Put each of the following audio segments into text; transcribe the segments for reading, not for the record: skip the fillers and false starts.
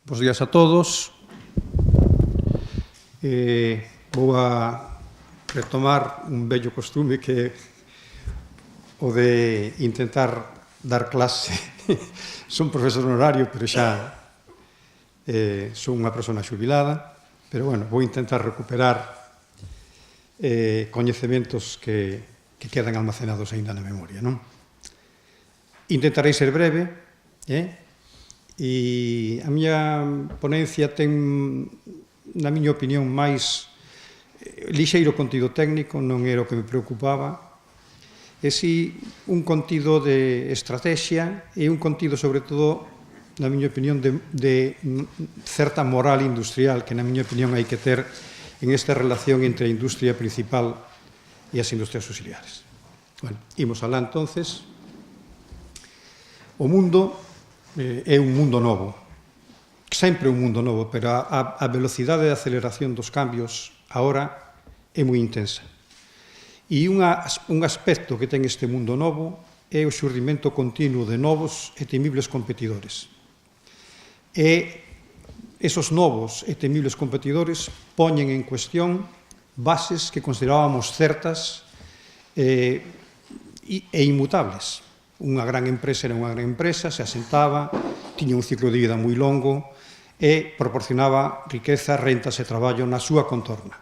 Bos días a todos. Vou a retomar un vello costume que o de intentar dar clase. Son profesor honorario, pero xa son unha persona xubilada. Pero, bueno, vou intentar recuperar coñecementos que quedan almacenados aínda na memoria, non? Intentarei ser breve, e a miña ponencia ten, na miña opinión, máis lixeiro contido técnico, non era o que me preocupaba, e si un contido de estrategia e un contido, sobre todo, na miña opinión, de certa moral industrial que, na miña opinión, hai que ter en esta relación entre a industria principal e as industrias auxiliares. Bueno, imos alá, entonces. O mundo é un mundo novo, sempre un mundo novo, pero a velocidade de aceleración dos cambios agora é moi intensa. E un aspecto que ten este mundo novo é o xurrimento continuo de novos e temibles competidores. E esos novos e temibles competidores poñen en cuestión bases que considerábamos certas e inmutables. Unha gran empresa era unha gran empresa, se asentaba, tiña un ciclo de vida moi longo e proporcionaba riqueza, rentas e traballo na súa contorna.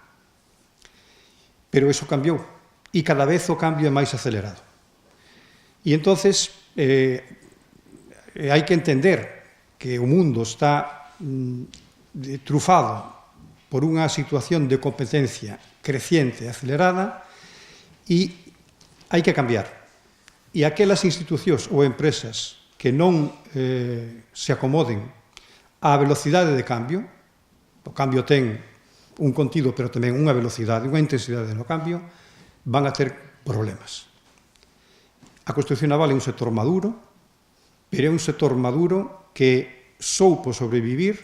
Pero iso cambiou, e cada vez o cambio é máis acelerado. E entonces hai que entender que o mundo está trufado por unha situación de competencia creciente e acelerada e hai que cambiar. E aquelas institucións ou empresas que non se acomoden á velocidade de cambio, o cambio ten un contido, pero tamén unha velocidade, unha intensidade no cambio, van a ter problemas. A construción naval é un sector maduro, pero é un sector maduro que soupo sobrevivir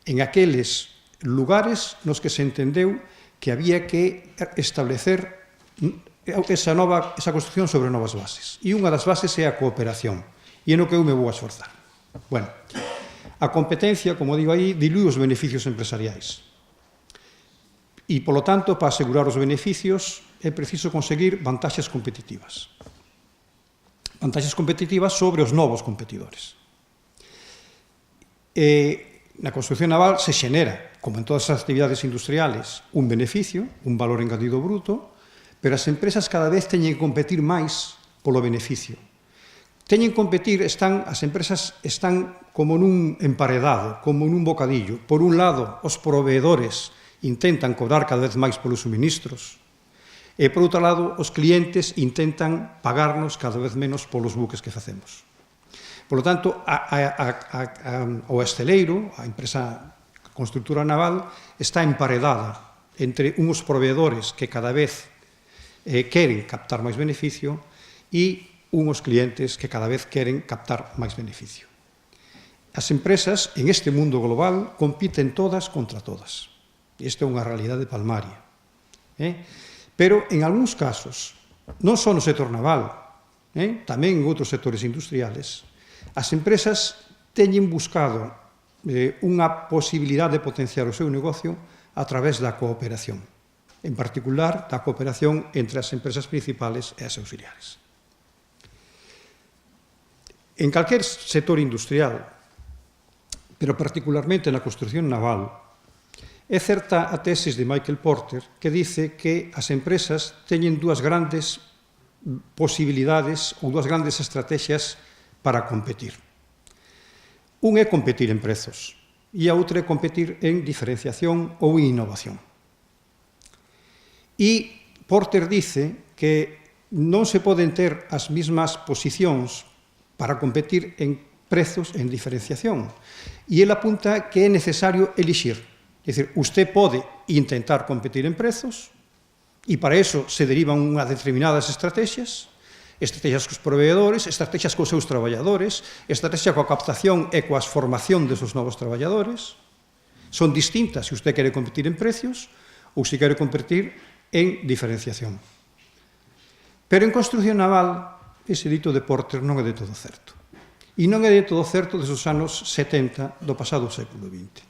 en aqueles lugares nos que se entendeu que había que establecer esa construción sobre novas bases. E unha das bases é a cooperación. E é no que eu me vou a esforzar. Bueno, a competencia, como digo aí, dilúe os beneficios empresariais. E, polo tanto, para asegurar os beneficios, é preciso conseguir vantaxes competitivas. Vantaxes competitivas sobre os novos competidores. E na construción naval se xenera, como en todas as actividades industriales, un beneficio, un valor engadido bruto, pero as empresas cada vez teñen que competir máis polo beneficio. Teñen que competir, as empresas están como nun emparedado, como nun bocadillo. Por un lado, os proveedores intentan cobrar cada vez máis polos suministros, e por outro lado, os clientes intentan pagarnos cada vez menos polos buques que facemos. Por lo tanto, o esteleiro, a empresa constructora naval, está emparedada entre uns proveedores que cada vez queren captar máis beneficio e unhos clientes que cada vez queren captar máis beneficio. As empresas, en este mundo global, compiten todas contra todas. Esta é unha realidade palmaria. Pero, en algúns casos, non só no sector naval, tamén en outros sectores industriales, as empresas teñen buscado unha posibilidade de potenciar o seu negocio a través da cooperación. En particular, da cooperación entre as empresas principales e as auxiliares. En calquer sector industrial, pero particularmente na construción naval, é certa a tesis de Michael Porter que dice que as empresas teñen dúas grandes posibilidades ou dúas grandes estrategias para competir. Un é competir en prezos e a outra é competir en diferenciación ou en innovación. E Porter dice que non se poden ter as mesmas posicións para competir en prezos en diferenciación. E ele apunta que é necesario elixir. É dicir, usted pode intentar competir en prezos e para eso se derivan unhas determinadas estrategias cos proveedores, estrategias cos seus traballadores, estrategia coa captación e coa formación desos novos traballadores. Son distintas se usted quere competir en precios ou se quere competir en diferenciación. Pero en construción naval, ese dito de Porter non é de todo certo. E non é de todo certo desde os anos 70 do pasado século XX.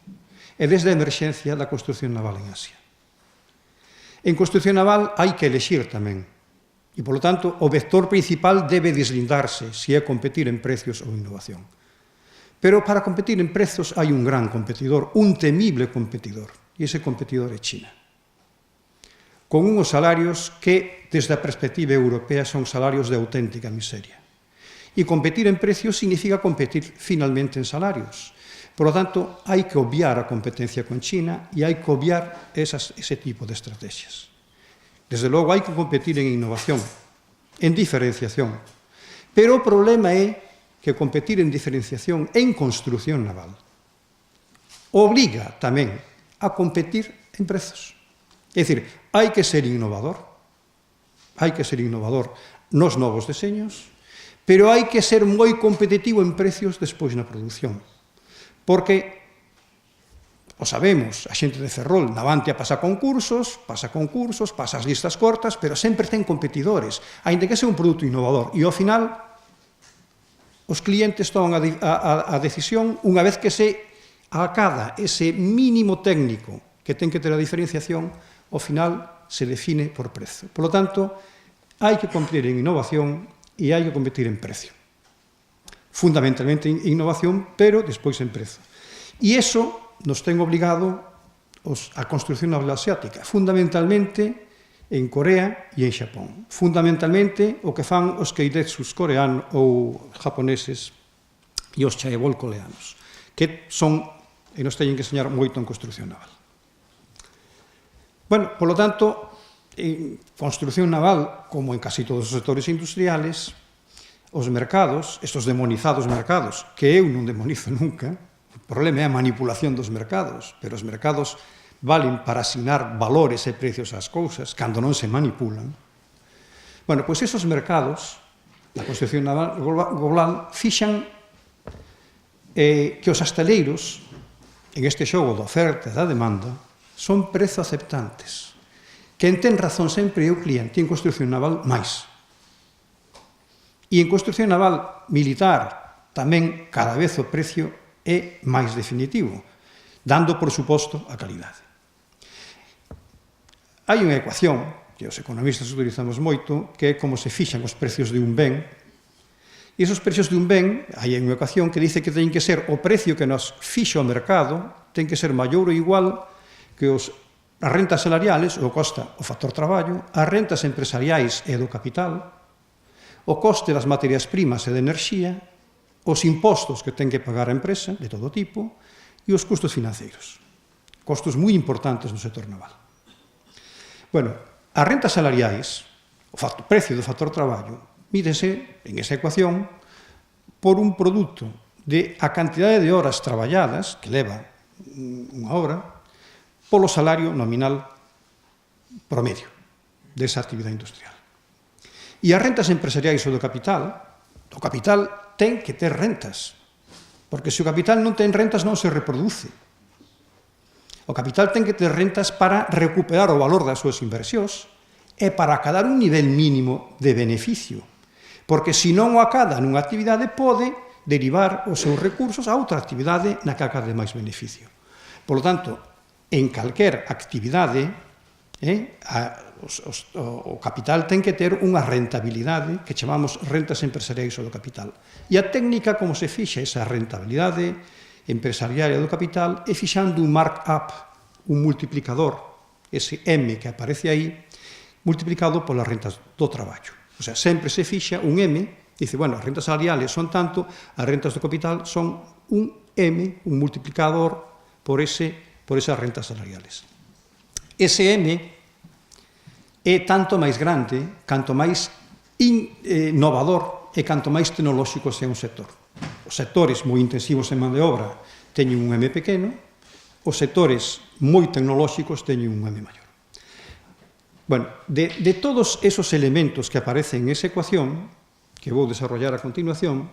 É desde a emerxencia da construción naval en Asia. En construción naval hai que elexir tamén. E, polo tanto, o vector principal debe deslindarse se é competir en precios ou innovación. Pero para competir en prezos hai un gran competidor, un temible competidor, e ese competidor é China. Con unhos salarios que, desde a perspectiva europea, son salarios de auténtica miseria. E competir en precios significa competir finalmente en salarios. Por lo tanto, hai que obviar a competencia con China e hai que obviar ese tipo de estrategias. Desde logo, hai que competir en innovación, en diferenciación. Pero o problema é que competir en diferenciación en construción naval obriga tamén a competir en prezos. É dicir, hai que ser innovador nos novos deseños, pero hai que ser moi competitivo en precios despois na produción. Porque, o sabemos, a xente de Ferrol, Navantia pasa concursos, pasa as listas cortas, pero sempre ten competidores, aínda que sea un produto innovador. E ao final, os clientes toman a decisión, unha vez que se acada ese mínimo técnico que ten que ter a diferenciación, ao final se define por prezo. Por lo tanto, hai que competir en innovación e hai que competir en precio. Fundamentalmente en innovación, pero despois en prezo. E iso nos ten obligado a construción naval asiática, fundamentalmente en Corea e en Xapón. Fundamentalmente o que fan os keiretsus coreanos ou japoneses e os chaebol coreanos, que son, e nos teñen que enseñar moito en construción naval. Bueno, polo tanto, en construción naval, como en casi todos os sectores industriales, os mercados, estos demonizados mercados, que eu non demonizo nunca, o problema é a manipulación dos mercados, pero os mercados valen para asignar valores e precios ás cousas, cando non se manipulan. Bueno, pois esos mercados, da construción naval global, fixan que os astaleiros, en este xogo da oferta e da demanda, son prezo aceptantes. Quen ten razón sempre é o cliente, en construción naval máis. E en construción naval militar tamén cada vez o precio é máis definitivo, dando por suposto a calidade. Hai unha ecuación que os economistas utilizamos moito, que é como se fixan os precios de un ben, e esos precios de un ben, hai unha ecuación que dice que ten que ser o precio que nos fixa o mercado, ten que ser maior ou igual que as rentas salariales, o costa o factor traballo, as rentas empresariais e do capital, o coste das materias primas e de enerxía, os impostos que ten que pagar a empresa, de todo tipo, e os custos financeiros. Costos moi importantes no sector naval. Bueno, as rentas salariais, o precio do factor traballo, mídense en esa ecuación por un produto de a cantidade de horas traballadas, que leva unha hora, polo salario nominal promedio desa actividade industrial. E as rentas empresariais ou do capital ten que ter rentas, porque se o capital non ten rentas non se reproduce. O capital ten que ter rentas para recuperar o valor das súas inversións e para acadar un nivel mínimo de beneficio, porque se non o acada nunha actividade pode derivar os seus recursos a outra actividade na que acade máis beneficio. Por lo tanto, en calquer actividade, o capital ten que ter unha rentabilidade que chamamos rentas empresariais ou do capital. E a técnica como se fixa esa rentabilidade empresarial do capital é fixando un mark-up, un multiplicador, ese M que aparece aí, multiplicado polas rentas do traballo. O sea, sempre se fixa un M, dice, bueno, as rentas salariales son tanto, as rentas do capital son un M, un multiplicador por esas rentas salariales. Ese M é tanto máis grande, canto máis innovador e canto máis tecnolóxico sea un sector. Os sectores moi intensivos en man de obra teñen un M pequeno, os sectores moi tecnolóxicos teñen un M maior. Bueno, de todos esos elementos que aparecen en esa ecuación, que vou desarrollar a continuación,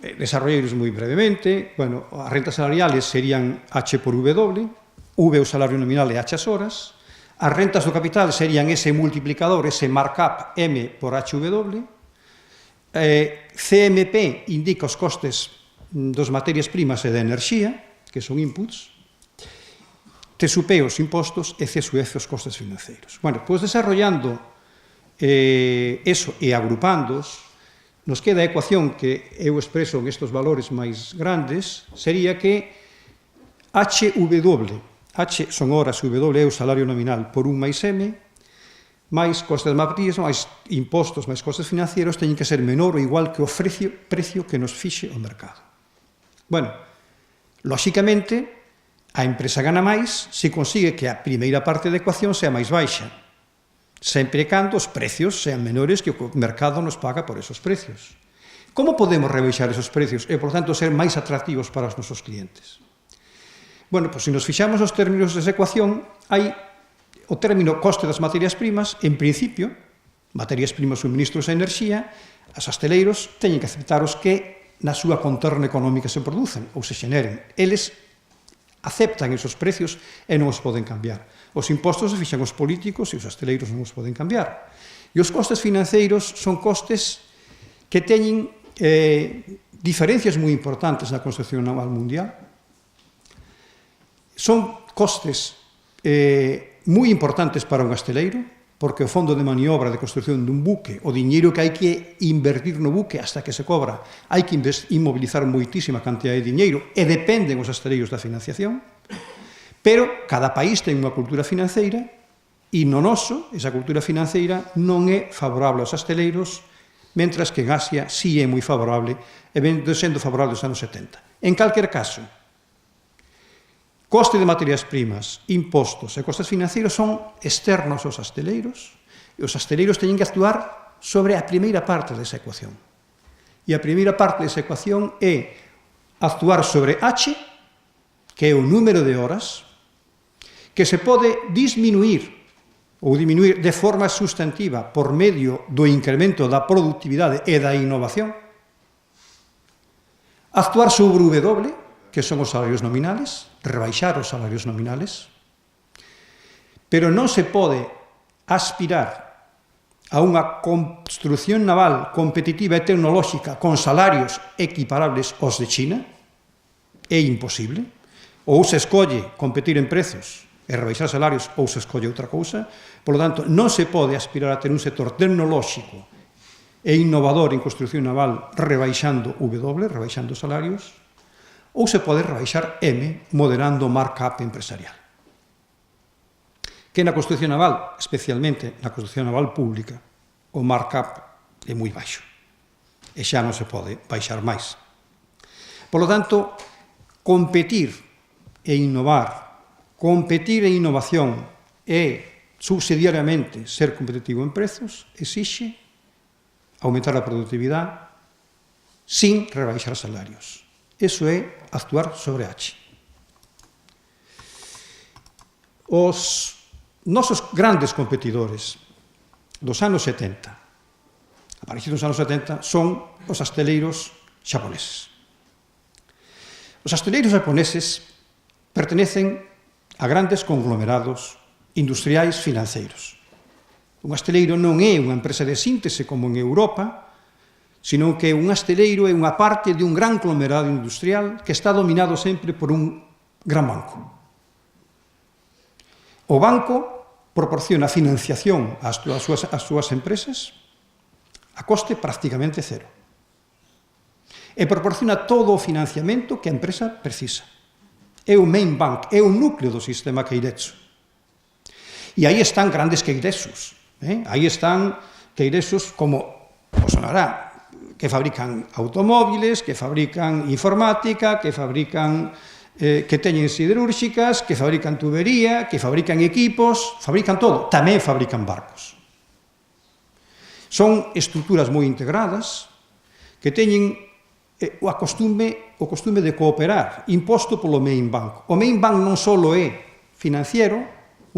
desarrolleiros moi brevemente, bueno, as rentas salariales serían H por W, V o salario nominal e H as horas, as rentas do capital serían ese multiplicador, ese markup M por HW, CMP indica os costes das materias primas e da enerxía, que son inputs, TSUP os impostos e CSUF os costes financeiros. Bueno, pois desarrollando eso e agrupándoos, nos queda a ecuación que eu expreso en estes valores máis grandes, sería que HW, H son horas, W é o salario nominal por 1 máis M, máis costes de materias, máis impostos, máis costes financeiros, teñen que ser menor ou igual que o precio que nos fixe o mercado. Bueno, lóxicamente, a empresa gana máis se consigue que a primeira parte da ecuación sea máis baixa, sempre e cando os precios sean menores que o mercado nos paga por esos precios. Como podemos rebaixar esos precios e, por tanto, ser máis atractivos para os nosos clientes? Bueno, pois se nos fixamos os términos desa ecuación, hai o término coste das materias primas, en principio, materias primas, suministros e enerxía, as hosteleiros teñen que aceptar os que na súa contorna económica se producen ou se xeneren. Eles aceptan esos precios e non os poden cambiar. Os impostos se fixan os políticos e os hosteleiros non os poden cambiar. E os costes financeiros son costes que teñen diferencias moi importantes na construcción naval mundial. Son costes moi importantes para un hosteleiro, porque o fondo de maniobra de construcción dun buque, o diñeiro que hai que invertir no buque hasta que se cobra, hai que inmobilizar moitísima cantidad de diñeiro e dependen os hosteleiros da financiación, pero cada país ten unha cultura financeira e no noso, esa cultura financeira non é favorable aos hosteleiros, mentras que en Asia sí é moi favorable, e sendo favorable dos anos 70. En calquer caso, coste de materias primas, impostos e costes financeiros son externos aos hosteleiros e os hosteleiros teñen que actuar sobre a primeira parte desa ecuación. E a primeira parte desa ecuación é actuar sobre H, que é o número de horas, que se pode disminuir ou diminuir de forma sustantiva por medio do incremento da productividade e da innovación, actuar sobre W, que son os salarios nominales, rebaixar os salarios nominales, pero non se pode aspirar a unha construción naval competitiva e tecnolóxica con salarios equiparables aos de China, é imposible, ou se escolle competir en prezos e rebaixar salarios ou se escolle outra cousa, por lo tanto, non se pode aspirar a ter un sector tecnolóxico e innovador en construción naval rebaixando W, rebaixando salarios, ou se pode rebaixar M, moderando o markup empresarial. Que na construción naval, especialmente na construción naval pública, o markup é moi baixo. E xa non se pode baixar máis. Por lo tanto, competir e innovar, competir en innovación e subsidiariamente ser competitivo en prezos, exixe aumentar a productividade sin rebaixar salarios. Eso é actuar sobre H. Os nosos grandes competidores dos anos 70, aparecidos nos anos 70, son os hosteleiros xaponeses. Os hosteleiros xaponeses pertenecen a grandes conglomerados industriais financeiros. Un hosteleiro non é unha empresa de síntese como en Europa, sino que un hosteleiro é unha parte de un gran conglomerado industrial que está dominado sempre por un gran banco. O banco proporciona financiación ás súas empresas a coste prácticamente cero. E proporciona todo o financiamento que a empresa precisa. É o main bank, é o núcleo do sistema Keiretsu. E aí están grandes Keiretsους. Aí están Keiretsους como o sonará, que fabrican automóviles, que fabrican informática, que fabrican que teñen siderúrxicas, que fabrican tubería, que fabrican equipos, fabrican todo, tamén fabrican barcos. Son estruturas moi integradas que teñen o costume de cooperar, imposto polo main bank. O main bank non só é financiero,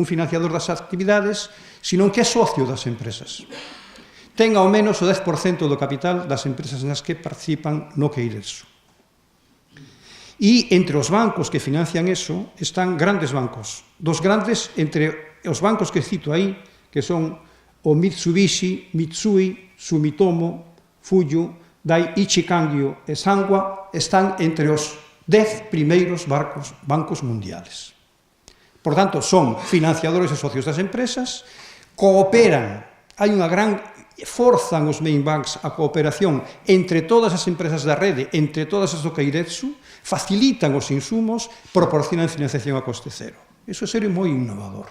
un financiador das actividades, sino que é socio das empresas. Ten ao menos o 10% do capital das empresas nas que participan no Keiretsu. E entre os bancos que financian eso están grandes bancos. Dos grandes, entre os bancos que cito aí, que son o Mitsubishi, Mitsui, Sumitomo, Fuyu, Dai, Ichikangyo e Sanwa están entre os 10 primeiros bancos mundiales. Por tanto, son financiadores e socios das empresas, cooperan, hai unha gran, forzan os main banks a cooperación entre todas as empresas da rede, entre todas as do Keiretsu, facilitan os insumos, proporcionan financiación a coste cero. Iso é ser moi innovador.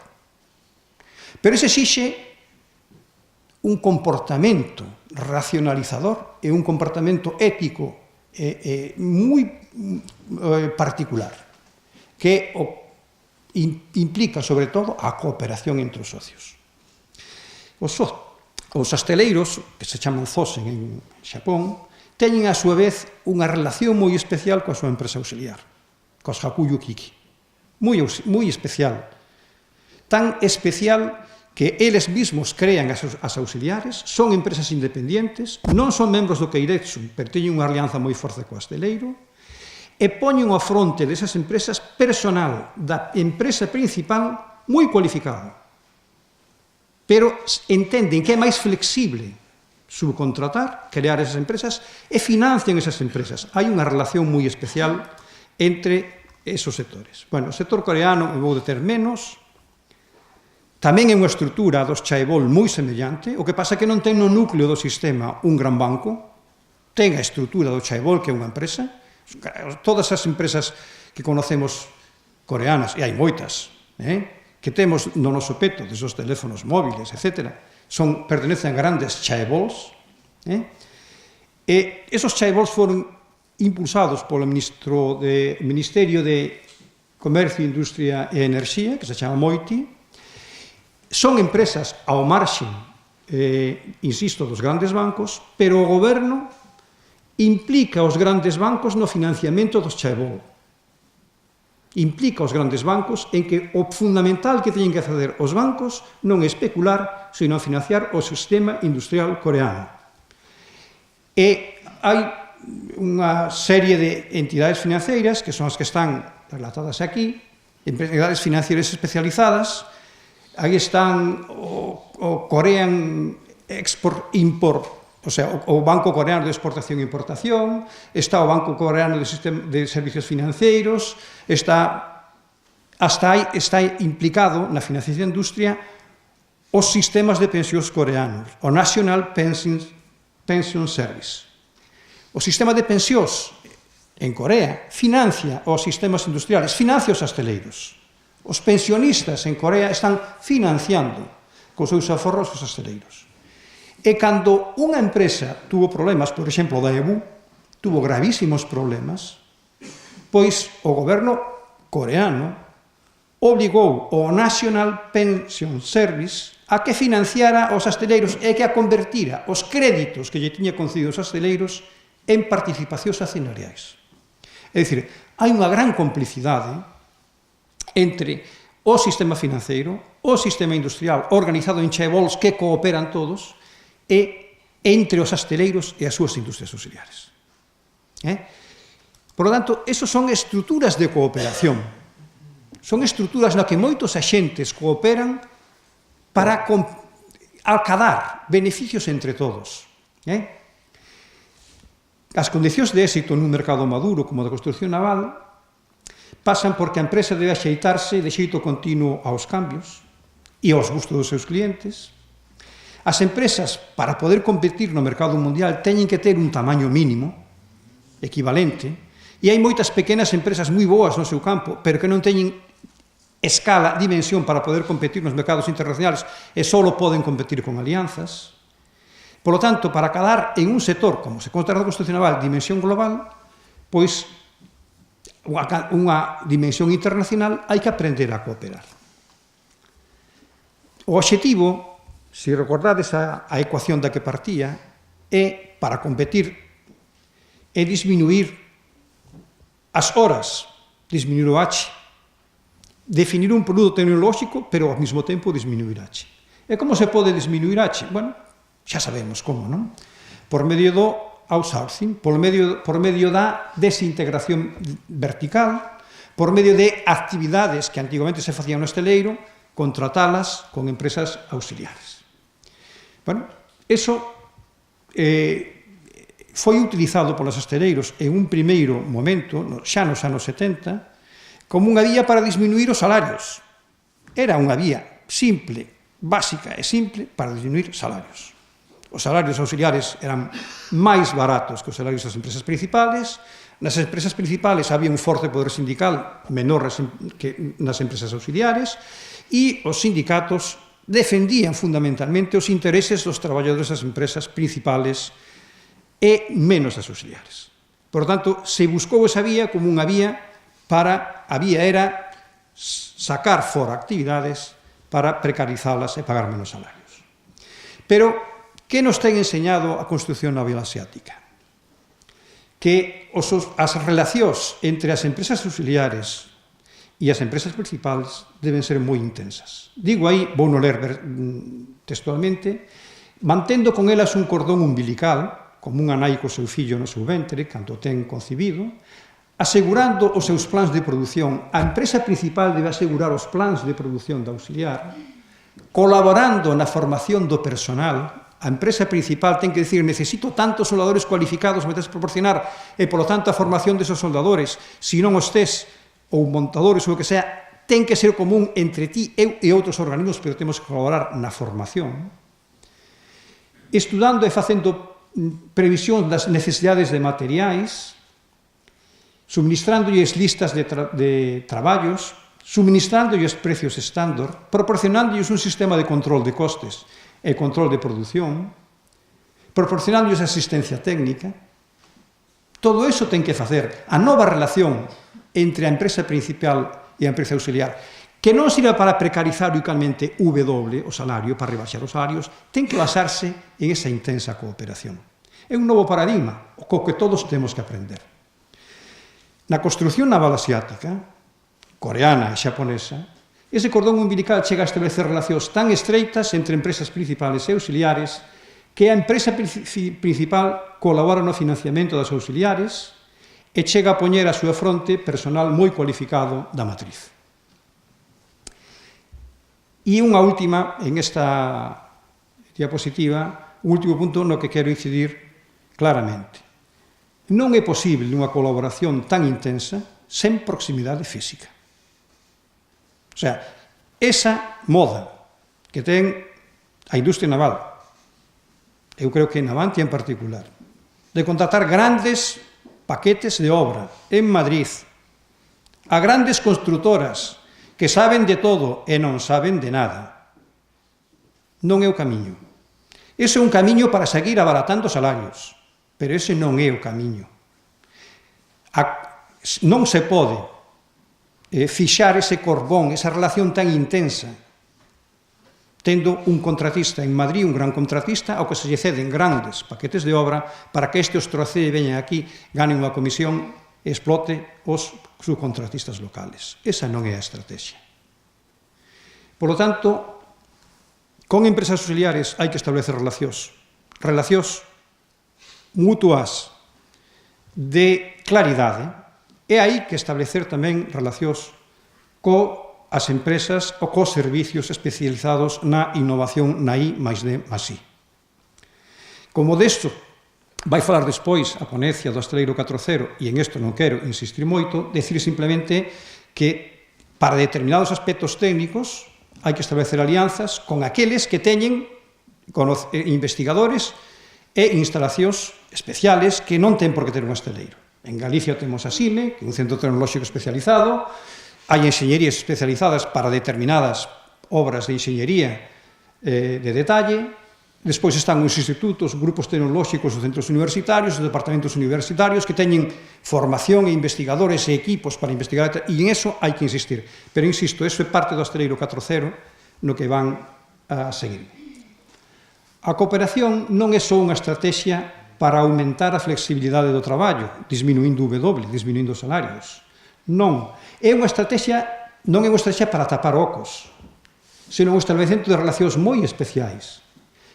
Pero ese exixe un comportamento racionalizador e un comportamento ético moi particular, que implica, sobre todo, a cooperación entre os socios. Os asteleiros, que se chaman Zosen en Xapón, teñen, a súa vez, unha relación moi especial coa súa empresa auxiliar, cos Hakuyu Kiki. Moi especial. Tan especial que eles mesmos crean as auxiliares, son empresas independientes, non son membros do Keiretsu, pero teñen unha alianza moi forte co asteleiro, e poñen ao fronte desas empresas personal da empresa principal moi cualificado. Pero entenden que é máis flexible subcontratar, crear esas empresas, e financian esas empresas. Hai unha relación moi especial entre esos sectores. Bueno, o sector coreano, me vou deter menos, tamén é unha estrutura dos chaebol moi semellante, o que pasa que non ten no núcleo do sistema un gran banco, ten a estrutura do chaebol, que é unha empresa. Todas as empresas que conocemos coreanas, e hai moitas, que temos no noso peto, desos teléfonos móviles, etc., pertenecen a grandes chaebols, e esos chaebols foron impulsados polo Ministerio de Comercio, Industria e Enerxía, que se chama MOITI. Son empresas ao marxen, insisto, dos grandes bancos, pero o goberno implica os grandes bancos no financiamento dos chaebol. Implica os grandes bancos en que o fundamental que teñen que facer os bancos non é especular, sino financiar o sistema industrial coreano. E hai unha serie de entidades financeiras, que son as que están relatadas aquí, entidades financieras especializadas. Aí están o Korean Export-Import, o sea, o Banco Coreano de Exportación e Importación, está o Banco Coreano de Servicios Financeiros, está implicado na financiación da industria os sistemas de pensións coreanos, o National Pension Service. O sistema de pensións en Corea financia os sistemas industriales, financia os asteleiros. Os pensionistas en Corea están financiando cos seus aforros os asteleiros. E cando unha empresa tuvo problemas, por exemplo, Daewoo, tuvo gravísimos problemas, pois o goberno coreano obligou o National Pension Service a que financiara os asteleiros e que a convertira os créditos que lle tiña concedidos os asteleiros en participacións accionariais. É dicir, hai unha gran complicidade entre o sistema financeiro, o sistema industrial organizado en chaebols que cooperan todos, e entre os asteleiros e as súas industrias auxiliares. Por lo tanto, esos son estruturas de cooperación. Son estruturas na que moitos axentes cooperan para alcadar beneficios entre todos. As condicións de éxito nun mercado maduro como a da construcción naval pasan porque a empresa debe axeitarse de xeito continuo aos cambios e aos gustos dos seus clientes. As empresas, para poder competir no mercado mundial, teñen que ter un tamaño mínimo, equivalente, e hai moitas pequenas empresas moi boas no seu campo, pero que non teñen escala, dimensión para poder competir nos mercados internacionales e só poden competir con alianzas. Por lo tanto, para cadar en un sector, como se consta na construcción naval, dimensión global, pois unha dimensión internacional, hai que aprender a cooperar. O obxectivo, se recordades a ecuación da que partía, é, para competir, é disminuir as horas, disminuir o H, definir un produto tecnolóxico, pero ao mesmo tempo disminuir H. E como se pode disminuir H? Bueno, xa sabemos como, non? Por medio do outsourcing, por medio da desintegración vertical, por medio de actividades que antigamente se facían no esteleiro, contratalas con empresas auxiliares. Bueno, eso é foi utilizado polos hostaleiros en un primeiro momento, xa nos anos 70, como unha vía para disminuir os salarios. Era unha vía simple, básica e simple para disminuir salarios. Os salarios auxiliares eran máis baratos que os salarios das empresas principales. Nas empresas principales había un forte poder sindical menor que nas empresas auxiliares e os sindicatos defendían fundamentalmente os intereses dos traballadores das empresas principales e menos das auxiliares. Por tanto, se buscou esa vía como unha vía para, a vía era sacar fora actividades para precarizalas e pagar menos salarios. Pero, que nos ten enseñado a construción naval asiática? Que as relacións entre as empresas auxiliares e as empresas principales deben ser moi intensas. Digo aí, vou non ler textualmente, mantendo con elas un cordón umbilical, como unha nai co seu fillo no seu ventre, cando ten concibido, asegurando os seus plans de produción. A empresa principal debe asegurar os plans de produción da auxiliar, colaborando na formación do personal. A empresa principal ten que dicir, necesito tantos soldadores cualificados, me tens que proporcionar, e, polo tanto, a formación desos soldadores, se non os tes, ou montadores, ou o que sea, ten que ser común entre ti, eu e outros organismos, pero temos que colaborar na formación. Estudando e facendo previsión das necesidades de materiais, suministrándolles listas de traballos, suministrándolles precios estándar, proporcionándolles un sistema de control de costes e control de produción, proporcionándolles asistencia técnica. Todo iso ten que facer a nova relación entre a empresa principal e a empresa auxiliar, que non sirva para precarizar unicamente o salario, para rebaixar os salarios, ten que basarse en esa intensa cooperación. É un novo paradigma, co que todos temos que aprender. Na construción naval asiática, coreana e xaponesa, ese cordón umbilical chega a establecer relacións tan estreitas entre empresas principales e auxiliares que a empresa principal colabora no financiamento das auxiliares e chega a poñer a súa fronte personal moi cualificado da matriz. E unha última, en esta diapositiva, un último punto no que quero incidir claramente. Non é posible unha colaboración tan intensa sen proximidade física. O sea, esa moda que ten a industria naval, eu creo que Navantia en particular, de contratar grandes paquetes de obra en Madrid a grandes construtoras que saben de todo e non saben de nada, non é o camiño. Ese é un camiño para seguir abaratando salarios, pero ese non é o camiño. Non se pode fixar ese cordón, esa relación tan intensa, tendo un contratista en Madrid, un gran contratista, ao que se lle ceden grandes paquetes de obra para que este os trocee e veña aquí, gane unha comisión e explote os subcontratistas locales. Esa non é a estrategia. Por lo tanto, con empresas auxiliares hai que establecer relacións mutuas de claridade, e hai que establecer tamén relacións coas empresas ou cos servicios especializados na innovación na I máis D máis I. Como desto vai falar despois a ponencia do Hostaleiro 4.0, e en isto non quero insistir moito, decir simplemente que para determinados aspectos técnicos hai que establecer alianzas con aqueles que teñen investigadores e instalacións especiales que non ten por que ter un hostaleiro. En Galicia temos a SIME, que é un centro tecnolóxico especializado, hai enxeñerías especializadas para determinadas obras de enxeñería de detalle. Despois están os institutos, grupos tecnolóxicos, os centros universitarios, os departamentos universitarios que teñen formación e investigadores e equipos para investigar, e en eso hai que insistir. Pero, insisto, eso é parte do Hostaleiro 4.0 no que van a seguir. A cooperación non é só unha estrategia para aumentar a flexibilidade do traballo, disminuindo o W, disminuindo os salarios. Non. É unha estrategia, non é unha estrategia para tapar ocos, senón o establecemento de relacións moi especiais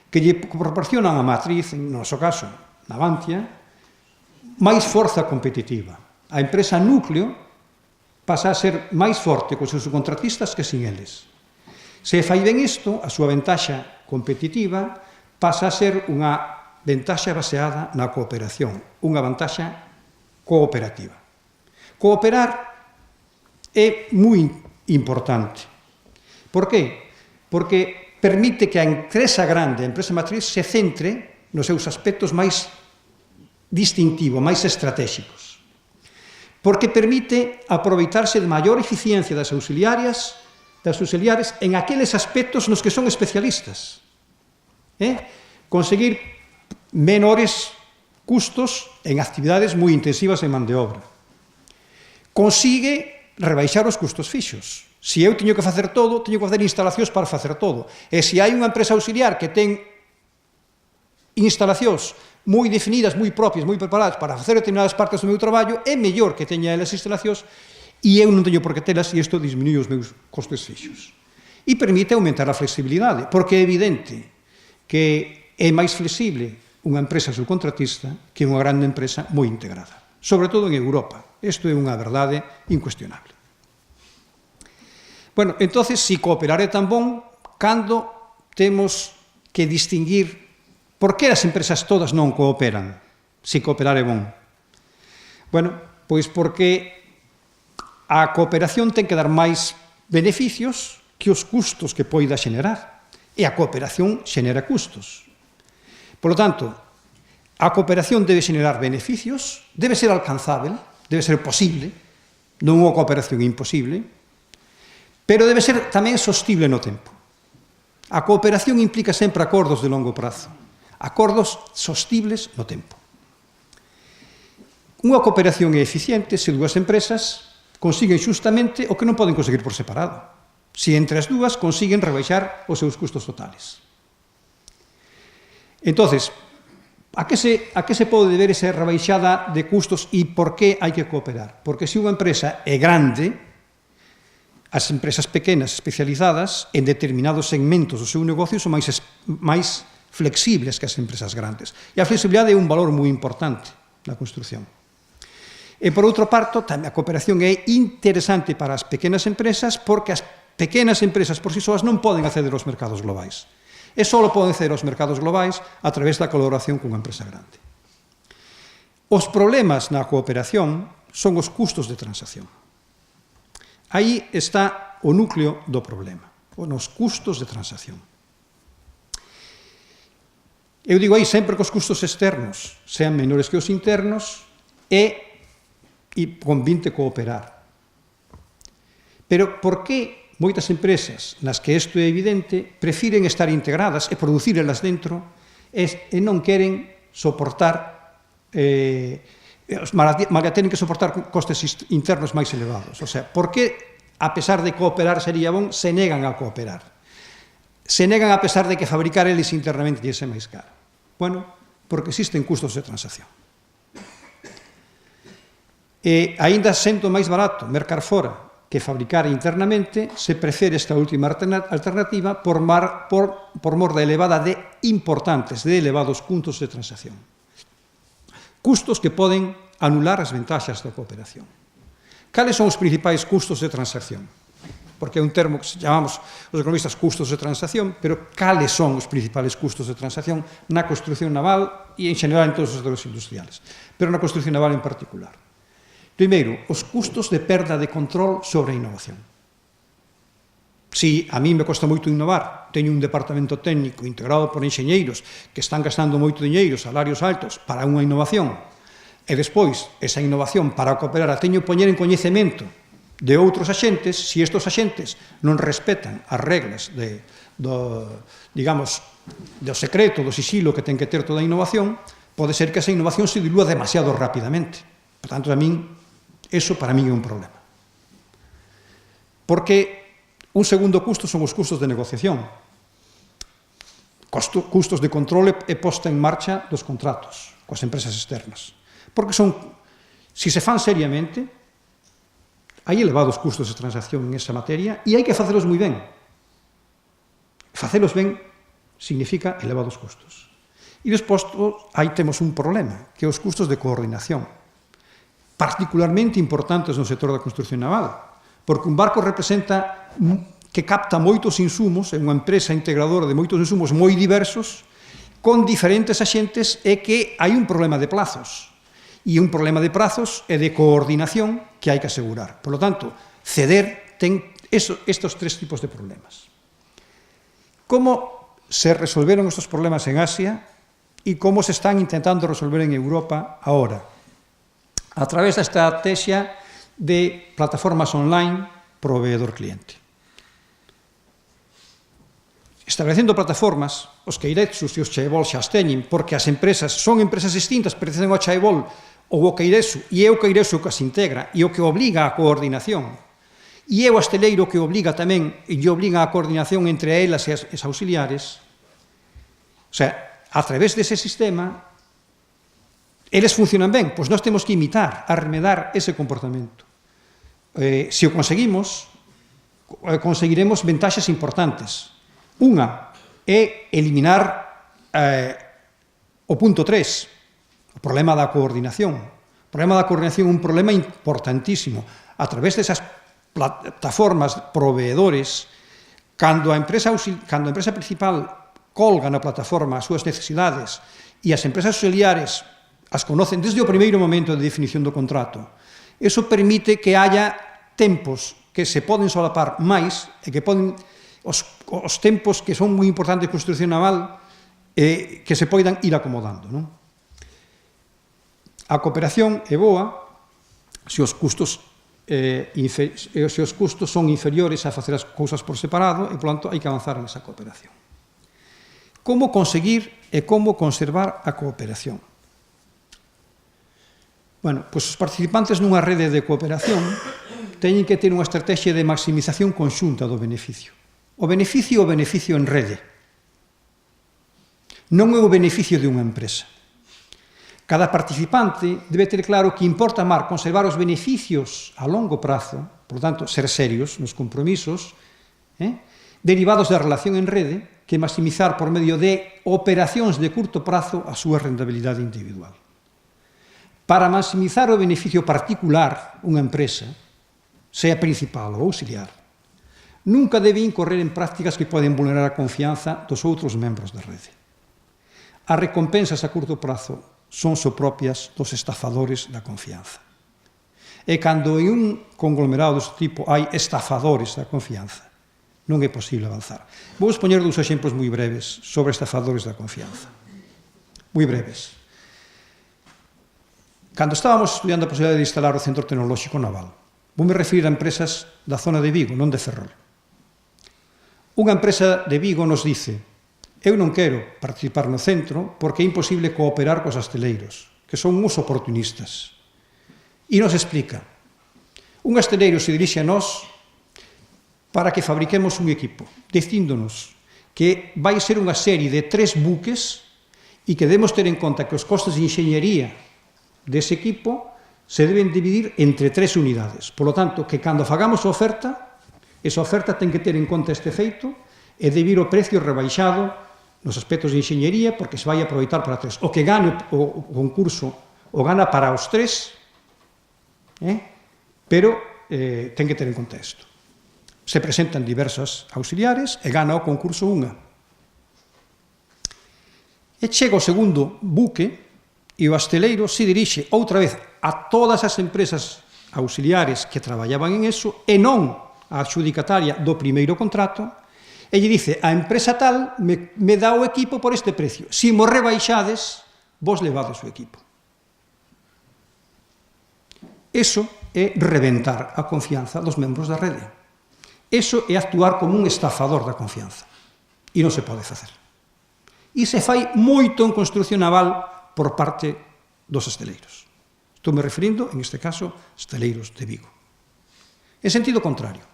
que lle proporcionan a matriz, en noso caso, Navantia, máis forza competitiva. A empresa núcleo pasa a ser máis forte cos seus subcontratistas que sin eles. Se fai ben isto, a súa ventaxa competitiva pasa a ser unha ventaxa baseada na cooperación, unha vantaxa cooperativa. Cooperar é moi importante. Por qué? Porque permite que a empresa grande, a empresa matriz, se centre nos seus aspectos máis distintivos, máis estratégicos. Porque permite aproveitarse de maior eficiencia das auxiliares en aqueles aspectos nos que son especialistas. Conseguir menores custos en actividades moi intensivas en man de obra. Consigue rebaixar os custos fixos. Se eu teño que facer todo, teño que facer instalacións para facer todo. E se hai unha empresa auxiliar que ten instalacións moi definidas, moi propias, moi preparadas para facer determinadas partes do meu traballo, é mellor que teña elas instalacións e eu non teño por que telas e isto disminuye os meus costes fixos. E permite aumentar a flexibilidade, porque é evidente que é máis flexible unha empresa subcontratista que unha grande empresa moi integrada, sobre todo en Europa. Isto é unha verdade incuestionable. Bueno, entonces, si cooperar é tan bon, cando temos que distinguir por que as empresas todas non cooperan, se cooperar é bon? Bueno, pois porque a cooperación ten que dar máis beneficios que os custos que poida xenerar. E a cooperación xenera custos. Por lo tanto, a cooperación debe xenerar beneficios, debe ser alcanzável, debe ser posible, non unha cooperación imposible, pero debe ser tamén sostible no tempo. A cooperación implica sempre acordos de longo prazo, acordos sostibles no tempo. Unha cooperación é eficiente se dúas empresas consiguen xustamente o que non poden conseguir por separado, se entre as dúas consiguen rebaixar os seus custos totales. Entonces, a que se pode deber esa rebaixada de custos e por que hai que cooperar? Porque se unha empresa é grande, as empresas pequenas especializadas en determinados segmentos do seu negocio son máis flexibles que as empresas grandes. E a flexibilidade é un valor moi importante na construción. E, por outro parte, a cooperación é interesante para as pequenas empresas porque as pequenas empresas por si soas non poden acceder aos mercados globais. E só poden acceder aos mercados globais a través da colaboración cunha empresa grande. Os problemas na cooperación son os custos de transacción. Aí está o núcleo do problema, nos custos de transacción. Eu digo aí sempre que os custos externos sean menores que os internos e convinte cooperar. Pero por que moitas empresas nas que isto é evidente prefiren estar integradas e producir elas dentro e non queren soportar malia tenen que soportar costes internos máis elevados. O sea, por que, a pesar de cooperar sería bon, se negan a cooperar? Se negan a pesar de que fabricar eles internamente lle é máis caro. Bueno, porque existen custos de transacción. E aínda sendo máis barato mercar fora que fabricar internamente, se prefere esta última alternativa por mor da elevada de elevados custos de transacción. Custos que poden anular as ventaxas da cooperación. Cales son os principais custos de transacción? Porque é un termo que chamamos os economistas custos de transacción, pero cales son os principales custos de transacción na construción naval e en general en todos os sectores industriales, pero na construción naval en particular. Primeiro, os custos de perda de control sobre a innovación. Si a mí me costa moito innovar, teño un departamento técnico integrado por enxeñeiros que están gastando moito diñeiro, salarios altos para unha innovación, e despois esa innovación para cooperar a teño que poñer en coñecemento de outros axentes, se estes axentes non respetan as reglas do secreto, do sisilo que ten que ter toda a innovación, pode ser que esa innovación se dilúa demasiado rapidamente. Por tanto, eso para min é un problema. Porque un segundo custo son os custos de negociación. Custos de controle e posta en marcha dos contratos coas empresas externas. Porque si se fan seriamente, hai elevados custos de transacción en esa materia e hai que facelos moi ben. Facelos ben significa elevados custos. E despois aí temos un problema, que é os custos de coordinación, particularmente importantes no sector da construción naval, porque un barco representa que capta moitos insumos, é unha empresa integradora de moitos insumos moi diversos, con diferentes axentes é que hai un problema de plazos. E un problema de prazos e de coordinación que hai que asegurar. Por lo tanto, ceder ten estos tres tipos de problemas. Como se resolveron estos problemas en Asia e como se están intentando resolver en Europa ahora? A través da estrategia de plataformas online proveedor-cliente. Establecendo plataformas, os Keiretsus e os Chaebol xa as teñen, porque as empresas son empresas distintas, pertencen ao Chaebol ou ao Keiretsu, e é o Keiretsu que as integra e o que obliga a coordinación. E é o hosteleiro que obliga tamén, e obliga a coordinación entre elas e as auxiliares. O sea, a través dese sistema, eles funcionan ben, pois nós temos que imitar, arremedar ese comportamento. Se o conseguimos, conseguiremos ventaxas importantes. Unha é eliminar o punto 3, o problema da coordinación. O problema da coordinación é un problema importantísimo. A través desas plataformas proveedores, cando a empresa principal colga na plataforma as súas necesidades e as empresas auxiliares as conocen desde o primeiro momento de definición do contrato, iso permite que haya tempos que se poden solapar máis e que poden os tempos que son moi importantes de construcción naval que se poidan ir acomodando. A cooperación é boa se os custos son inferiores a facer as cousas por separado e, por tanto, hai que avanzar nesa cooperación. Como conseguir e como conservar a cooperación? Bueno, pois os participantes nunha rede de cooperación teñen que ter unha estrategia de maximización conxunta do beneficio. O beneficio en rede. Non é o beneficio de unha empresa. Cada participante debe ter claro que importa máis conservar os beneficios a longo prazo, por tanto, ser serios nos compromisos, derivados da relación en rede, que maximizar por medio de operacións de curto prazo a súa rentabilidade individual. Para maximizar o beneficio particular, unha empresa, sea principal ou auxiliar, nunca debe incorrer en prácticas que poden vulnerar a confianza dos outros membros da rede. As recompensas a curto prazo son só propias dos estafadores da confianza. E cando en un conglomerado deste tipo hai estafadores da confianza, non é posible avanzar. Vou expoñer dous exemplos moi breves sobre estafadores da confianza. Moi breves. Cando estábamos estudiando a posibilidade de instalar o Centro Tecnolóxico Naval, vou me referir a empresas da zona de Vigo, non de Ferrol. Unha empresa de Vigo nos dice: eu non quero participar no centro porque é imposible cooperar cos asteleiros, que son uns oportunistas. E nos explica: un asteleiro se dirixe a nós para que fabriquemos un equipo, dicíndonos que vai ser unha serie de 3 buques e que debemos ter en conta que os costes de enxeñería dese equipo se deben dividir entre 3 unidades. Por lo tanto, que cando fagamos a oferta, esa oferta ten que ter en conta este feito e debir o precio rebaixado nos aspectos de enxeñería porque se vai aproveitar para 3. O que gane o concurso o gana para os 3, pero ten que ter en conta isto. Se presentan diversas auxiliares e gana o concurso unha. E chega o segundo buque e o asteleiro se dirixe outra vez a todas as empresas auxiliares que traballaban en eso e non a adxudicataria do primeiro contrato e lle dice: a empresa tal me dá o equipo por este precio. Se mo rebaixades, vos levades o equipo. Eso é reventar a confianza dos membros da rede. Eso é actuar como un estafador da confianza. E non se pode facer. E se fai moito en construción naval por parte dos asteleiros. Estou me referindo, en este caso, asteleiros de Vigo. En sentido contrario,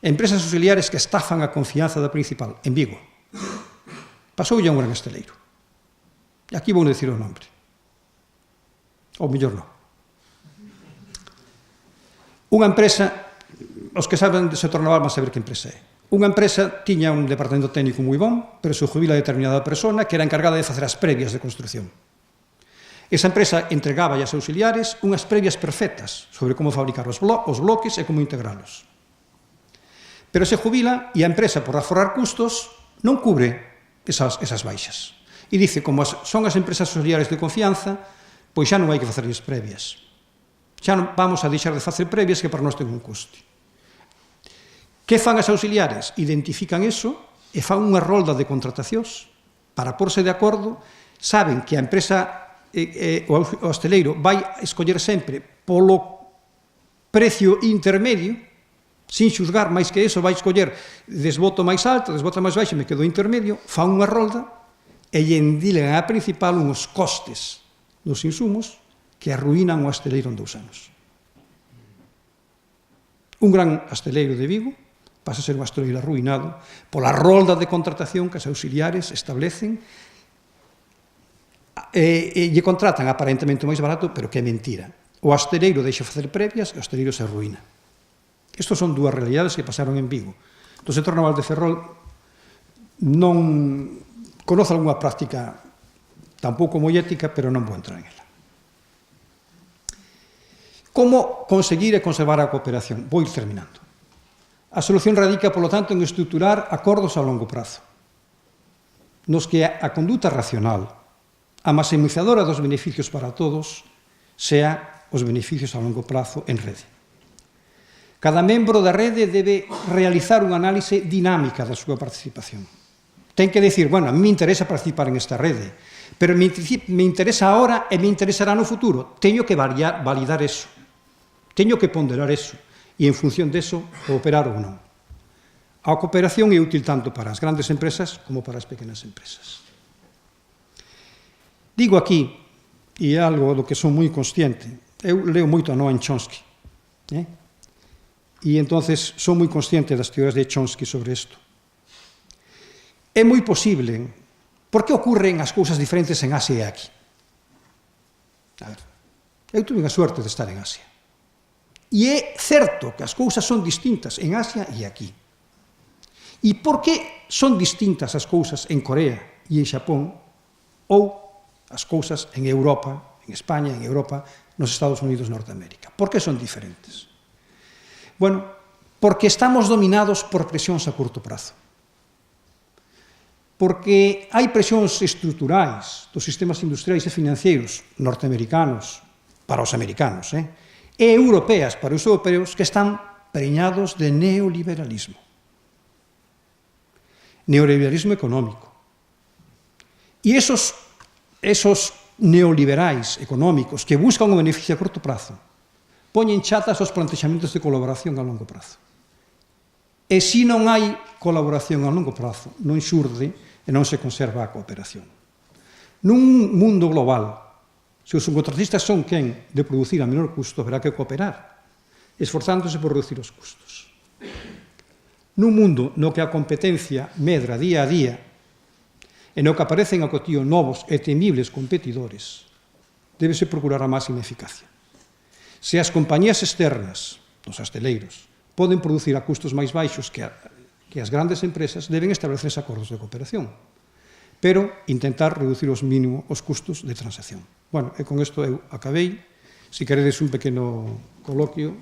empresas auxiliares que estafan a confianza da principal, en Vigo. Pasoulle a un gran asteleiro. E aquí vou dicir o nombre. Ou mellor non. Unha empresa, os que saben do sector naval van saber que empresa é. Unha empresa tiña un departamento técnico moi bon, pero se jubila determinada persona que era encargada de facer as previas de construción. Esa empresa entregaba aos auxiliares unhas previas perfectas sobre como fabricar os bloques e como integralos. Pero se jubila e a empresa, por aforrar custos, non cubre esas baixas. E dice, como son as empresas auxiliares de confianza, pois xa non hai que facerlles previas. Xa non vamos a deixar de facer previas que para nós ten un coste. Que fan as auxiliares? Identifican eso e fan unha rolda de contratacións para porse de acordo, saben que a empresa, o hosteleiro, vai escoller sempre polo precio intermedio, sin xuzgar máis que eso, vai escoller desboto máis alto, desboto máis baixo, me quedo intermedio, fan unha rolda e lle endilen a principal uns costes dos insumos que arruínan o hosteleiro en 2 anos. Un gran hosteleiro de Vigo pasa a ser un hosteleiro arruinado pola rolda de contratación que as auxiliares establecen e lle contratan aparentemente máis barato, pero que é mentira. O hosteleiro deixa facer previas e o hosteleiro se arruína. Estas son 2 realidades que pasaron en Vigo. Do sector naval de Ferrol non conoce algunha práctica tampouco moi ética, pero non vou entrar en ela. Como conseguir e conservar a cooperación? Vou ir terminando. A solución radica, polo tanto, en estruturar acordos a longo prazo, nos que a conduta racional, a maximizadora dos beneficios para todos, sea os beneficios a longo prazo en rede. Cada membro da rede debe realizar unha análise dinámica da súa participación. Ten que decir, bueno, a mí me interesa participar en esta rede, pero me interesa ahora e me interesará no futuro. Teño que validar eso. Teño que ponderar eso. E en función deso, cooperar ou non. A cooperación é útil tanto para as grandes empresas como para as pequenas empresas. Digo aquí, e é algo do que son moi consciente, eu leo moito a Noam Chomsky, e entonces son moi consciente das teorías de Chomsky sobre isto. É moi posible. Por que ocurren as cousas diferentes en Asia e aquí? A ver, eu tuve a suerte de estar en Asia. E é certo que as cousas son distintas en Asia e aquí. E por que son distintas as cousas en Corea e en Xapón ou as cousas en Europa, en España, en Europa, nos Estados Unidos de Norteamérica? Por que son diferentes? Bueno, porque estamos dominados por presións a curto prazo. Porque hai presións estruturais dos sistemas industriais e financeiros norteamericanos para os americanos, e europeas para os europeos que están preñados de neoliberalismo. Neoliberalismo económico. E esos neoliberais económicos que buscan o beneficio a corto prazo poñen chatas aos plantexamentos de colaboración a longo prazo. E se non hai colaboración a longo prazo, non xurde e non se conserva a cooperación. Nun mundo global, se os subcontratistas son quen de producir a menor custo, haberá que cooperar, esforzándose por reducir os custos. Nun mundo no que a competencia medra día a día e no que aparecen a cotío novos e temibles competidores, débese procurar a máxima eficacia. Se as compañías externas, os hosteleiros, poden producir a custos máis baixos que as grandes empresas, deben establecerse acordos de cooperación, pero intentar reducir os mínimos os custos de transacción. Bueno, e con isto eu acabei. Se queredes un pequeno coloquio,